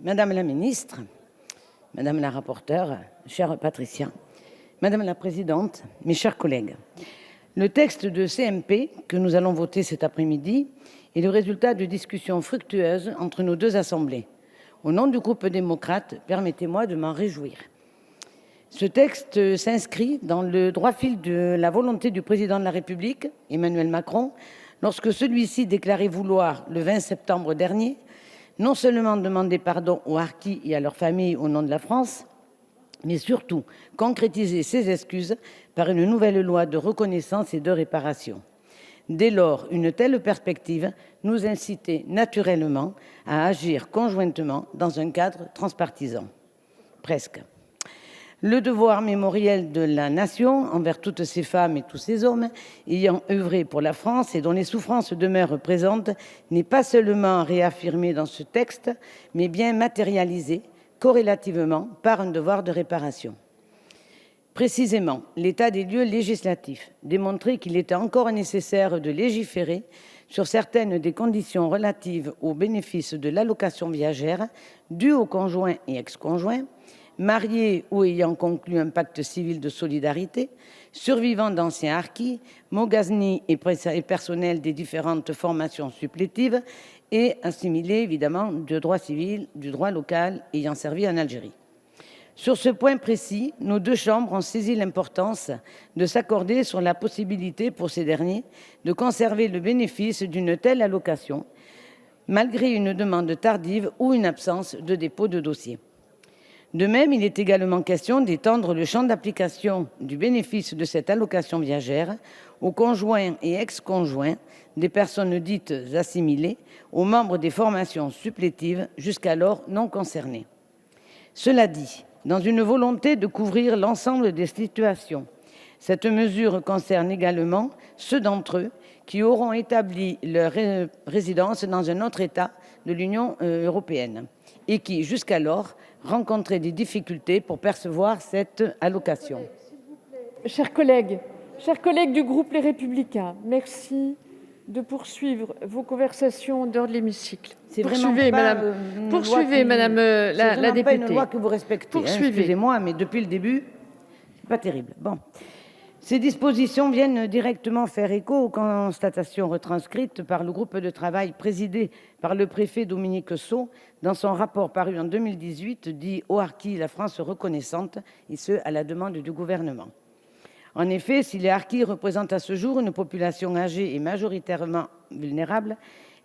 Madame la ministre, madame la rapporteure, chère Patricia, madame la présidente, mes chers collègues, le texte de CMP que nous allons voter cet après-midi est le résultat de discussions fructueuses entre nos deux assemblées. Au nom du groupe démocrate, permettez-moi de m'en réjouir. Ce texte s'inscrit dans le droit fil de la volonté du président de la République, Emmanuel Macron, lorsque celui-ci déclarait vouloir, le 20 septembre dernier, non seulement demander pardon aux harkis et à leurs familles au nom de la France, mais surtout concrétiser ses excuses par une nouvelle loi de reconnaissance et de réparation. Dès lors, une telle perspective nous incitait naturellement à agir conjointement dans un cadre transpartisan. Presque. Le devoir mémoriel de la nation envers toutes ces femmes et tous ces hommes ayant œuvré pour la France et dont les souffrances demeurent présentes n'est pas seulement réaffirmé dans ce texte, mais bien matérialisé corrélativement par un devoir de réparation. Précisément, l'état des lieux législatifs démontrait qu'il était encore nécessaire de légiférer sur certaines des conditions relatives au bénéfice de l'allocation viagère due aux conjoints et ex-conjoints, mariés ou ayant conclu un pacte civil de solidarité, survivants d'anciens harkis, moghaznis et personnels des différentes formations supplétives et assimilés évidemment de droit civil, du droit local ayant servi en Algérie. Sur ce point précis, nos deux chambres ont saisi l'importance de s'accorder sur la possibilité pour ces derniers de conserver le bénéfice d'une telle allocation, malgré une demande tardive ou une absence de dépôt de dossier. De même, il est également question d'étendre le champ d'application du bénéfice de cette allocation viagère aux conjoints et ex-conjoints des personnes dites assimilées, aux membres des formations supplétives jusqu'alors non concernées. Cela dit, dans une volonté de couvrir l'ensemble des situations, cette mesure concerne également ceux d'entre eux qui auront établi leur résidence dans un autre État de l'Union européenne et qui, jusqu'alors, rencontraient des difficultés pour percevoir cette allocation. Chers collègues du groupe Les Républicains, merci de poursuivre vos conversations dehors de l'hémicycle. Poursuivez, madame la députée. C'est une loi que vous respectez. Excusez-moi, mais depuis le début, c'est pas terrible. Bon. Ces dispositions viennent directement faire écho aux constatations retranscrites par le groupe de travail présidé par le préfet Dominique Sceaux dans son rapport paru en 2018 dit « Aux harkis, la France reconnaissante », et ce, à la demande du gouvernement. En effet, si les harkis représentent à ce jour une population âgée et majoritairement vulnérable,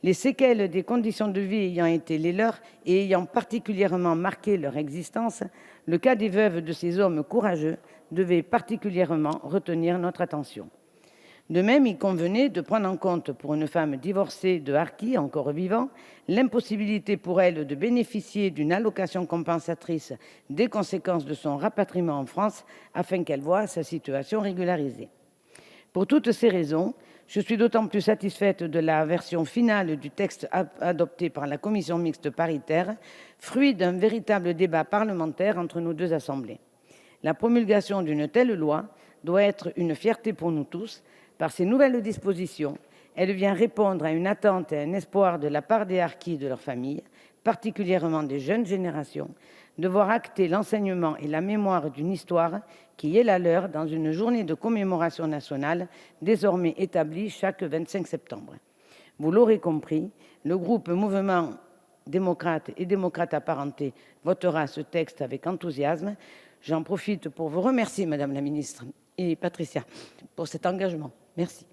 les séquelles des conditions de vie ayant été les leurs et ayant particulièrement marqué leur existence, le cas des veuves de ces hommes courageux devait particulièrement retenir notre attention. De même, il convenait de prendre en compte pour une femme divorcée de harkis encore vivant l'impossibilité pour elle de bénéficier d'une allocation compensatrice des conséquences de son rapatriement en France afin qu'elle voie sa situation régularisée. Pour toutes ces raisons, je suis d'autant plus satisfaite de la version finale du texte adopté par la commission mixte paritaire, fruit d'un véritable débat parlementaire entre nos deux assemblées. La promulgation d'une telle loi doit être une fierté pour nous tous. Par ces nouvelles dispositions, elle vient répondre à une attente et un espoir de la part des harkis et de leurs familles, particulièrement des jeunes générations, de voir acter l'enseignement et la mémoire d'une histoire qui est la leur dans une journée de commémoration nationale désormais établie chaque 25 septembre. Vous l'aurez compris, le groupe Mouvement démocrate et démocrate apparenté votera ce texte avec enthousiasme. J'en profite pour vous remercier, Madame la Ministre et Patricia, pour cet engagement. Merci.